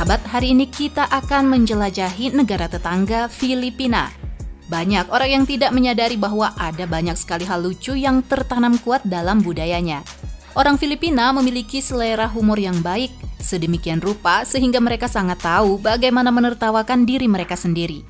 Sahabat, hari ini kita akan menjelajahi negara tetangga Filipina. Banyak orang yang tidak menyadari bahwa ada banyak sekali hal lucu yang tertanam kuat dalam budayanya. Orang Filipina memiliki selera humor yang baik, sedemikian rupa sehingga mereka sangat tahu bagaimana menertawakan diri mereka sendiri.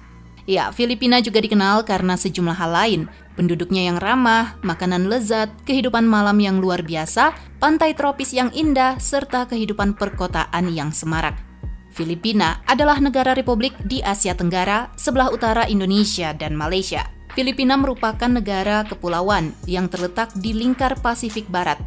Ya, Filipina juga dikenal karena sejumlah hal lain, penduduknya yang ramah, makanan lezat, kehidupan malam yang luar biasa, pantai tropis yang indah, serta kehidupan perkotaan yang semarak. Filipina adalah negara republik di Asia Tenggara, sebelah utara Indonesia dan Malaysia. Filipina merupakan negara kepulauan yang terletak di lingkar Pasifik Barat.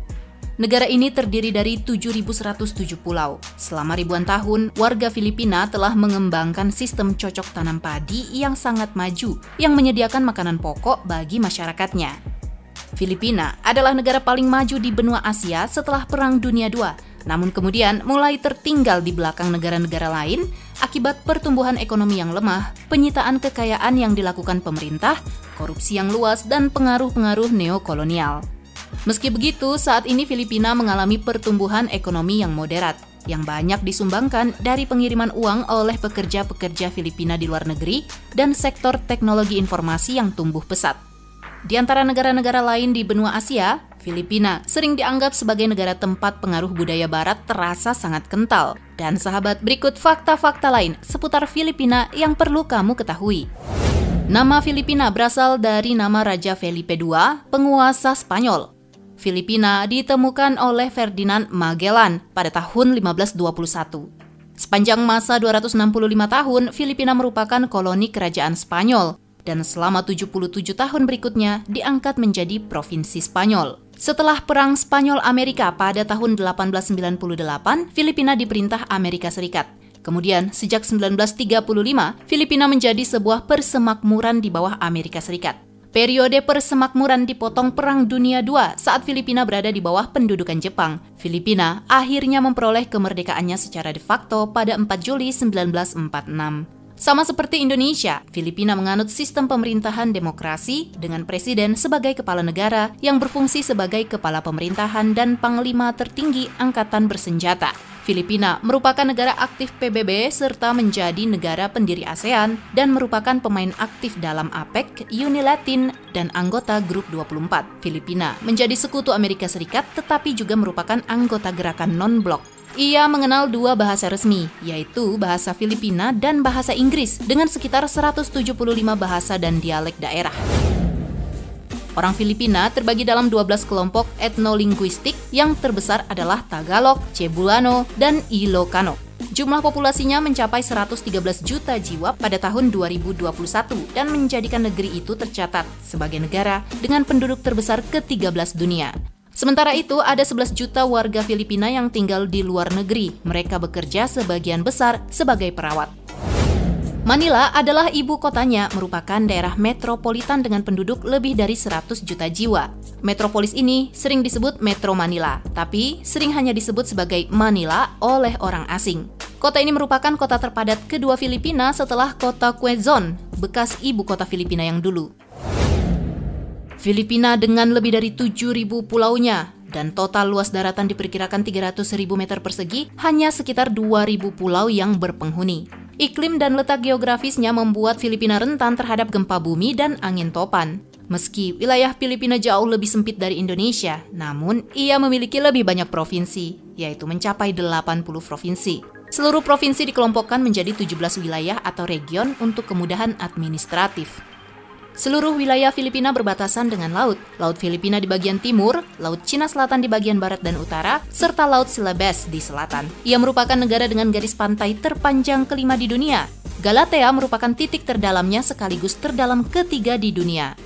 Negara ini terdiri dari 7.107 pulau. Selama ribuan tahun, warga Filipina telah mengembangkan sistem cocok tanam padi yang sangat maju, yang menyediakan makanan pokok bagi masyarakatnya. Filipina adalah negara paling maju di benua Asia setelah Perang Dunia II, namun kemudian mulai tertinggal di belakang negara-negara lain akibat pertumbuhan ekonomi yang lemah, penyitaan kekayaan yang dilakukan pemerintah, korupsi yang luas, dan pengaruh-pengaruh neokolonial. Meski begitu, saat ini Filipina mengalami pertumbuhan ekonomi yang moderat, yang banyak disumbangkan dari pengiriman uang oleh pekerja-pekerja Filipina di luar negeri dan sektor teknologi informasi yang tumbuh pesat. Di antara negara-negara lain di benua Asia, Filipina sering dianggap sebagai negara tempat pengaruh budaya barat terasa sangat kental. Dan sahabat, berikut fakta-fakta lain seputar Filipina yang perlu kamu ketahui. Nama Filipina berasal dari nama Raja Felipe II, penguasa Spanyol. Filipina ditemukan oleh Ferdinand Magellan pada tahun 1521. Sepanjang masa 265 tahun, Filipina merupakan koloni kerajaan Spanyol dan selama 77 tahun berikutnya diangkat menjadi provinsi Spanyol. Setelah Perang Spanyol-Amerika pada tahun 1898, Filipina diperintah Amerika Serikat. Kemudian, sejak 1935, Filipina menjadi sebuah persemakmuran di bawah Amerika Serikat. Periode persemakmuran dipotong Perang Dunia II saat Filipina berada di bawah pendudukan Jepang. Filipina akhirnya memperoleh kemerdekaannya secara de facto pada 4 Juli 1946. Sama seperti Indonesia, Filipina menganut sistem pemerintahan demokrasi dengan presiden sebagai kepala negara yang berfungsi sebagai kepala pemerintahan dan panglima tertinggi angkatan bersenjata. Filipina merupakan negara aktif PBB serta menjadi negara pendiri ASEAN dan merupakan pemain aktif dalam APEC, Uni Latin, dan anggota Grup 24. Filipina menjadi sekutu Amerika Serikat tetapi juga merupakan anggota gerakan non-blok. Ia mengenal dua bahasa resmi, yaitu bahasa Filipina dan bahasa Inggris, dengan sekitar 175 bahasa dan dialek daerah. Orang Filipina terbagi dalam 12 kelompok etnolinguistik, yang terbesar adalah Tagalog, Cebuano, dan Ilocano. Jumlah populasinya mencapai 113 juta jiwa pada tahun 2021 dan menjadikan negeri itu tercatat sebagai negara dengan penduduk terbesar ke-13 dunia. Sementara itu, ada 11 juta warga Filipina yang tinggal di luar negeri. Mereka bekerja sebagian besar sebagai perawat. Manila adalah ibu kotanya, merupakan daerah metropolitan dengan penduduk lebih dari 100 juta jiwa. Metropolis ini sering disebut Metro Manila, tapi sering hanya disebut sebagai Manila oleh orang asing. Kota ini merupakan kota terpadat kedua Filipina setelah kota Quezon, bekas ibu kota Filipina yang dulu. Filipina dengan lebih dari 7.000 pulaunya dan total luas daratan diperkirakan 300.000 meter persegi, hanya sekitar 2.000 pulau yang berpenghuni. Iklim dan letak geografisnya membuat Filipina rentan terhadap gempa bumi dan angin topan. Meski wilayah Filipina jauh lebih sempit dari Indonesia, namun ia memiliki lebih banyak provinsi, yaitu mencapai 80 provinsi. Seluruh provinsi dikelompokkan menjadi 17 wilayah atau region untuk kemudahan administratif. Seluruh wilayah Filipina berbatasan dengan laut. Laut Filipina di bagian timur, Laut Cina Selatan di bagian barat dan utara, serta Laut Celebes di selatan. Ia merupakan negara dengan garis pantai terpanjang kelima di dunia. Galatea merupakan titik terdalamnya sekaligus terdalam ketiga di dunia.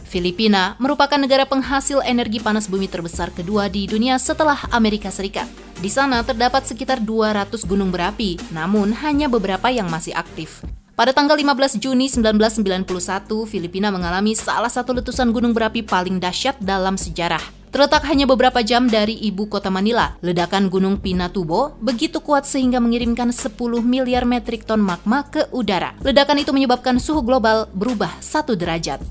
Filipina merupakan negara penghasil energi panas bumi terbesar kedua di dunia setelah Amerika Serikat. Di sana terdapat sekitar 200 gunung berapi, namun hanya beberapa yang masih aktif. Pada tanggal 15 Juni 1991, Filipina mengalami salah satu letusan gunung berapi paling dahsyat dalam sejarah. Terletak hanya beberapa jam dari ibu kota Manila, ledakan Gunung Pinatubo begitu kuat sehingga mengirimkan 10 miliar metrik ton magma ke udara. Ledakan itu menyebabkan suhu global berubah 1 derajat.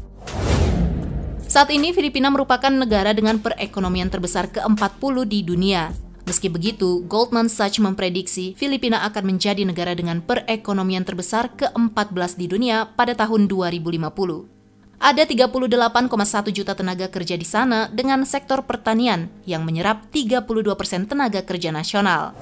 Saat ini Filipina merupakan negara dengan perekonomian terbesar ke-40 di dunia. Meski begitu, Goldman Sachs memprediksi Filipina akan menjadi negara dengan perekonomian terbesar ke-14 di dunia pada tahun 2050. Ada 38,1 juta tenaga kerja di sana dengan sektor pertanian yang menyerap 32% tenaga kerja nasional.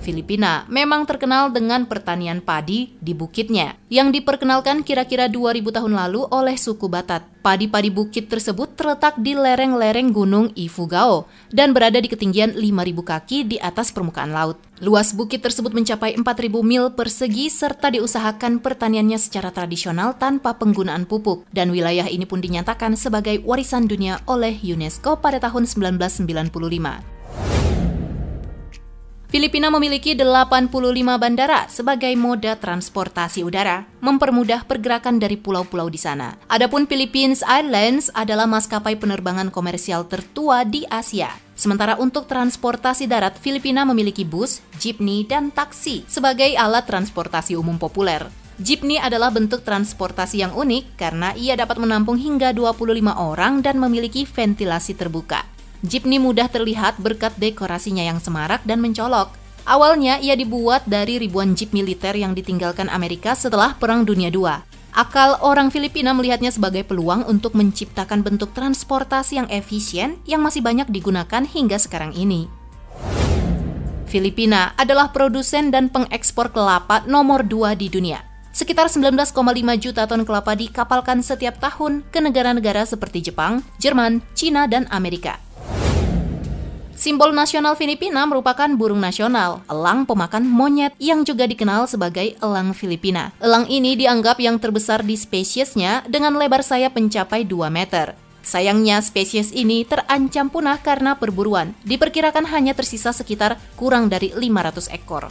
Filipina memang terkenal dengan pertanian padi di bukitnya, yang diperkenalkan kira-kira 2000 tahun lalu oleh suku Batat. Padi-padi bukit tersebut terletak di lereng-lereng Gunung Ifugao dan berada di ketinggian 5.000 kaki di atas permukaan laut. Luas bukit tersebut mencapai 4.000 mil persegi serta diusahakan pertaniannya secara tradisional tanpa penggunaan pupuk, dan wilayah ini pun dinyatakan sebagai warisan dunia oleh UNESCO pada tahun 1995. Filipina memiliki 85 bandara sebagai moda transportasi udara, mempermudah pergerakan dari pulau-pulau di sana. Adapun Philippines Airlines adalah maskapai penerbangan komersial tertua di Asia. Sementara untuk transportasi darat, Filipina memiliki bus, jeepney, dan taksi sebagai alat transportasi umum populer. Jeepney adalah bentuk transportasi yang unik karena ia dapat menampung hingga 25 orang dan memiliki ventilasi terbuka. Jeepney mudah terlihat berkat dekorasinya yang semarak dan mencolok. Awalnya ia dibuat dari ribuan jeep militer yang ditinggalkan Amerika setelah Perang Dunia II. Akal orang Filipina melihatnya sebagai peluang untuk menciptakan bentuk transportasi yang efisien yang masih banyak digunakan hingga sekarang ini. Filipina adalah produsen dan pengekspor kelapa nomor 2 di dunia. Sekitar 19,5 juta ton kelapa dikapalkan setiap tahun ke negara-negara seperti Jepang, Jerman, Cina, dan Amerika. Simbol nasional Filipina merupakan burung nasional, elang pemakan monyet yang juga dikenal sebagai elang Filipina. Elang ini dianggap yang terbesar di spesiesnya dengan lebar sayap mencapai 2 meter. Sayangnya spesies ini terancam punah karena perburuan. Diperkirakan hanya tersisa sekitar kurang dari 500 ekor.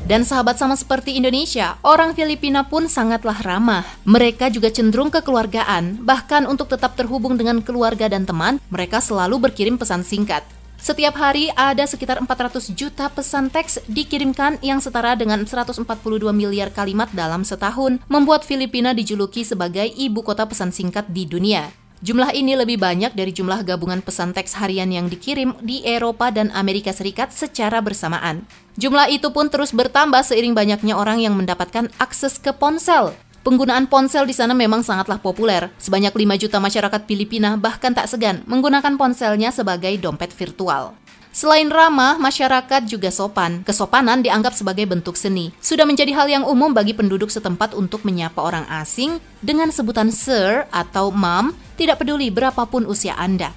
Dan sahabat, sama seperti Indonesia, orang Filipina pun sangatlah ramah. Mereka juga cenderung kekeluargaan, bahkan untuk tetap terhubung dengan keluarga dan teman, mereka selalu berkirim pesan singkat. Setiap hari ada sekitar 400 juta pesan teks dikirimkan yang setara dengan 142 miliar kalimat dalam setahun, membuat Filipina dijuluki sebagai ibu kota pesan singkat di dunia. Jumlah ini lebih banyak dari jumlah gabungan pesan teks harian yang dikirim di Eropa dan Amerika Serikat secara bersamaan. Jumlah itu pun terus bertambah seiring banyaknya orang yang mendapatkan akses ke ponsel. Penggunaan ponsel di sana memang sangatlah populer. Sebanyak 5 juta masyarakat Filipina bahkan tak segan menggunakan ponselnya sebagai dompet virtual. Selain ramah, masyarakat juga sopan. Kesopanan dianggap sebagai bentuk seni. Sudah menjadi hal yang umum bagi penduduk setempat untuk menyapa orang asing dengan sebutan sir atau ma'am, tidak peduli berapapun usia Anda.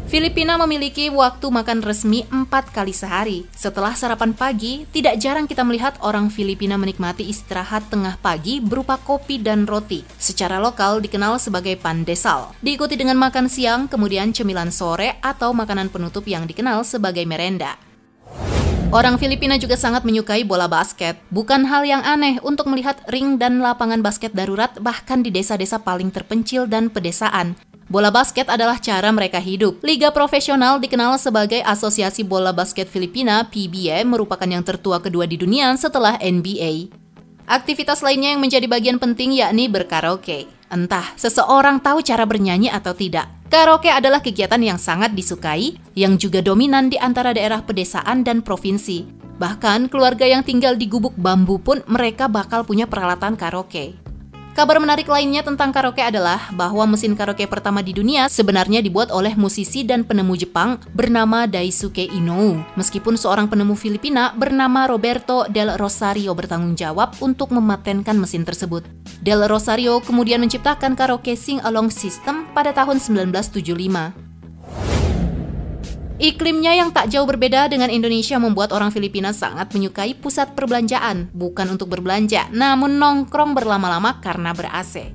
Filipina memiliki waktu makan resmi 4 kali sehari. Setelah sarapan pagi, tidak jarang kita melihat orang Filipina menikmati istirahat tengah pagi berupa kopi dan roti. Secara lokal dikenal sebagai pandesal. Diikuti dengan makan siang, kemudian cemilan sore atau makanan penutup yang dikenal sebagai merenda. Orang Filipina juga sangat menyukai bola basket. Bukan hal yang aneh untuk melihat ring dan lapangan basket darurat bahkan di desa-desa paling terpencil dan pedesaan. Bola basket adalah cara mereka hidup. Liga profesional dikenal sebagai Asosiasi Bola Basket Filipina, PBA, merupakan yang tertua kedua di dunia setelah NBA. Aktivitas lainnya yang menjadi bagian penting yakni berkaraoke. Entah seseorang tahu cara bernyanyi atau tidak. Karaoke adalah kegiatan yang sangat disukai, yang juga dominan di antara daerah pedesaan dan provinsi. Bahkan keluarga yang tinggal di gubuk bambu pun mereka bakal punya peralatan karaoke. Kabar menarik lainnya tentang karaoke adalah bahwa mesin karaoke pertama di dunia sebenarnya dibuat oleh musisi dan penemu Jepang bernama Daisuke Inoue. Meskipun seorang penemu Filipina bernama Roberto Del Rosario bertanggung jawab untuk mematenkan mesin tersebut. Del Rosario kemudian menciptakan karaoke sing-along system pada tahun 1975. Iklimnya yang tak jauh berbeda dengan Indonesia membuat orang Filipina sangat menyukai pusat perbelanjaan, bukan untuk berbelanja, namun nongkrong berlama-lama karena ber-AC.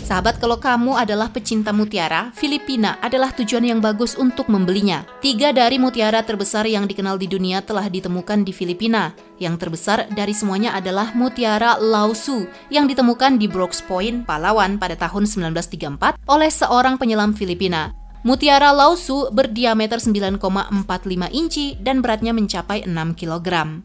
Sahabat, kalau kamu adalah pecinta mutiara, Filipina adalah tujuan yang bagus untuk membelinya. 3 dari mutiara terbesar yang dikenal di dunia telah ditemukan di Filipina. Yang terbesar dari semuanya adalah mutiara Lausu yang ditemukan di Brooks Point, Palawan pada tahun 1934 oleh seorang penyelam Filipina. Mutiara Lausu berdiameter 9,45 inci dan beratnya mencapai 6 kg.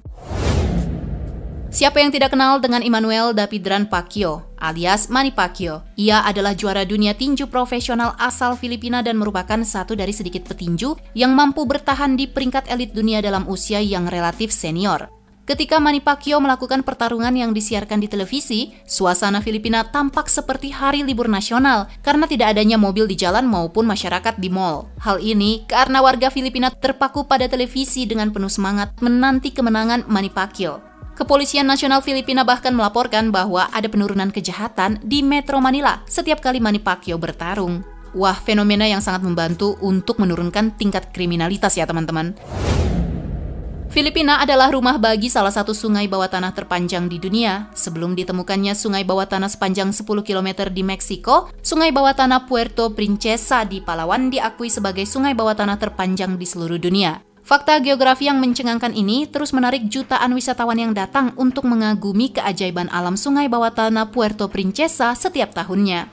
Siapa yang tidak kenal dengan Emmanuel Davidran Pacquiao alias Manny Pacquiao? Ia adalah juara dunia tinju profesional asal Filipina dan merupakan satu dari sedikit petinju yang mampu bertahan di peringkat elit dunia dalam usia yang relatif senior. Ketika Manny Pacquiao melakukan pertarungan yang disiarkan di televisi, suasana Filipina tampak seperti hari libur nasional karena tidak adanya mobil di jalan maupun masyarakat di mal. Hal ini karena warga Filipina terpaku pada televisi dengan penuh semangat menanti kemenangan Manny Pacquiao. Kepolisian Nasional Filipina bahkan melaporkan bahwa ada penurunan kejahatan di Metro Manila setiap kali Manny Pacquiao bertarung. Wah, fenomena yang sangat membantu untuk menurunkan tingkat kriminalitas ya teman-teman. Filipina adalah rumah bagi salah satu sungai bawah tanah terpanjang di dunia. Sebelum ditemukannya sungai bawah tanah sepanjang 10 km di Meksiko, sungai bawah tanah Puerto Princesa di Palawan diakui sebagai sungai bawah tanah terpanjang di seluruh dunia. Fakta geografi yang mencengangkan ini terus menarik jutaan wisatawan yang datang untuk mengagumi keajaiban alam sungai bawah tanah Puerto Princesa setiap tahunnya.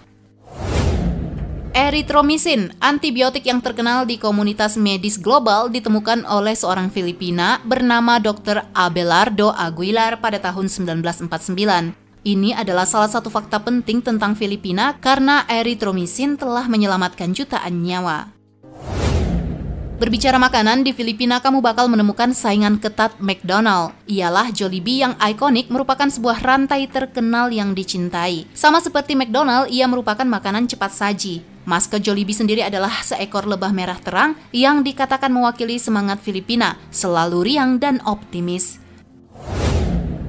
Erythromycin, antibiotik yang terkenal di komunitas medis global, ditemukan oleh seorang Filipina bernama Dr. Abelardo Aguilar pada tahun 1949. Ini adalah salah satu fakta penting tentang Filipina karena erythromycin telah menyelamatkan jutaan nyawa. Berbicara makanan, di Filipina kamu bakal menemukan saingan ketat McDonald. Ialah Jollibee yang ikonik merupakan sebuah rantai terkenal yang dicintai. Sama seperti McDonald, ia merupakan makanan cepat saji. Maskot Jollibee sendiri adalah seekor lebah merah terang yang dikatakan mewakili semangat Filipina, selalu riang dan optimis.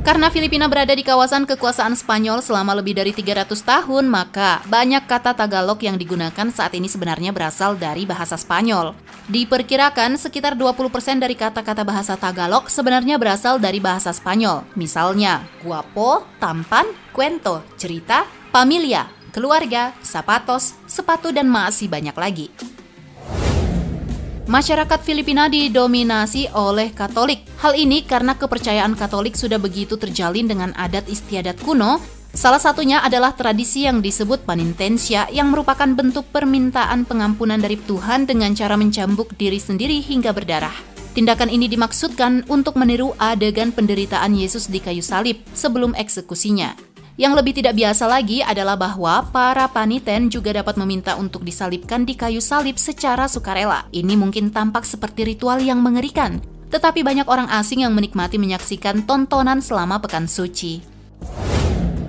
Karena Filipina berada di kawasan kekuasaan Spanyol selama lebih dari 300 tahun, maka banyak kata Tagalog yang digunakan saat ini sebenarnya berasal dari bahasa Spanyol. Diperkirakan sekitar 20% dari kata-kata bahasa Tagalog sebenarnya berasal dari bahasa Spanyol. Misalnya, guapo, tampan, cuento, cerita, familia, keluarga, zapatos, sepatu, dan masih banyak lagi. Masyarakat Filipina didominasi oleh Katolik. Hal ini karena kepercayaan Katolik sudah begitu terjalin dengan adat istiadat kuno. Salah satunya adalah tradisi yang disebut penitensia yang merupakan bentuk permintaan pengampunan dari Tuhan dengan cara mencambuk diri sendiri hingga berdarah. Tindakan ini dimaksudkan untuk meniru adegan penderitaan Yesus di kayu salib sebelum eksekusinya. Yang lebih tidak biasa lagi adalah bahwa para paniten juga dapat meminta untuk disalibkan di kayu salib secara sukarela. Ini mungkin tampak seperti ritual yang mengerikan, tetapi banyak orang asing yang menikmati menyaksikan tontonan selama pekan suci.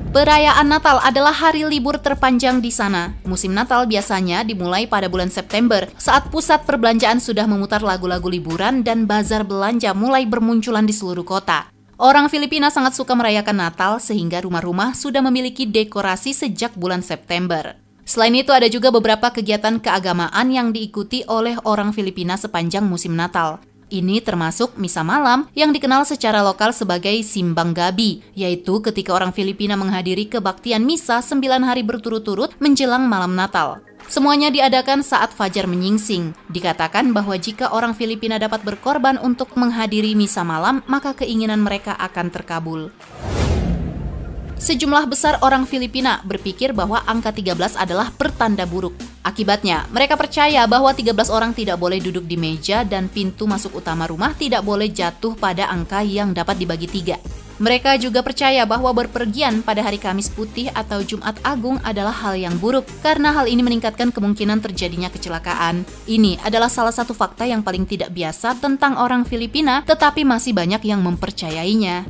Perayaan Natal adalah hari libur terpanjang di sana. Musim Natal biasanya dimulai pada bulan September, saat pusat perbelanjaan sudah memutar lagu-lagu liburan dan bazar belanja mulai bermunculan di seluruh kota. Orang Filipina sangat suka merayakan Natal sehingga rumah-rumah sudah memiliki dekorasi sejak bulan September. Selain itu ada juga beberapa kegiatan keagamaan yang diikuti oleh orang Filipina sepanjang musim Natal. Ini termasuk misa malam yang dikenal secara lokal sebagai Simbang Gabi, yaitu ketika orang Filipina menghadiri kebaktian misa 9 hari berturut-turut menjelang malam Natal. Semuanya diadakan saat fajar menyingsing. Dikatakan bahwa jika orang Filipina dapat berkorban untuk menghadiri misa malam, maka keinginan mereka akan terkabul. Sejumlah besar orang Filipina berpikir bahwa angka 13 adalah pertanda buruk. Akibatnya, mereka percaya bahwa 13 orang tidak boleh duduk di meja dan pintu masuk utama rumah tidak boleh jatuh pada angka yang dapat dibagi 3. Mereka juga percaya bahwa berpergian pada hari Kamis Putih atau Jumat Agung adalah hal yang buruk karena hal ini meningkatkan kemungkinan terjadinya kecelakaan. Ini adalah salah satu fakta yang paling tidak biasa tentang orang Filipina, tetapi masih banyak yang mempercayainya.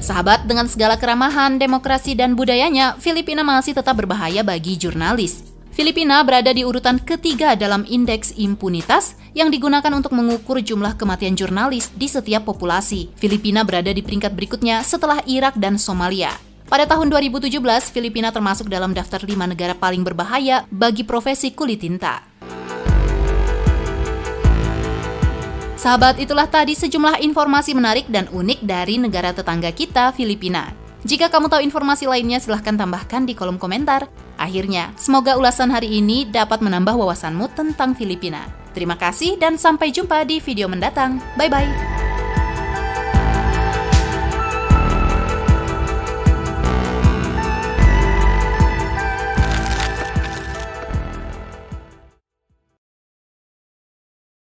Sahabat, dengan segala keramahan, demokrasi, dan budayanya, Filipina masih tetap berbahaya bagi jurnalis. Filipina berada di urutan ketiga dalam indeks impunitas yang digunakan untuk mengukur jumlah kematian jurnalis di setiap populasi. Filipina berada di peringkat berikutnya setelah Irak dan Somalia. Pada tahun 2017, Filipina termasuk dalam daftar 5 negara paling berbahaya bagi profesi kulit tinta. Sahabat, itulah tadi sejumlah informasi menarik dan unik dari negara tetangga kita, Filipina. Jika kamu tahu informasi lainnya, silahkan tambahkan di kolom komentar. Akhirnya, semoga ulasan hari ini dapat menambah wawasanmu tentang Filipina. Terima kasih dan sampai jumpa di video mendatang. Bye-bye!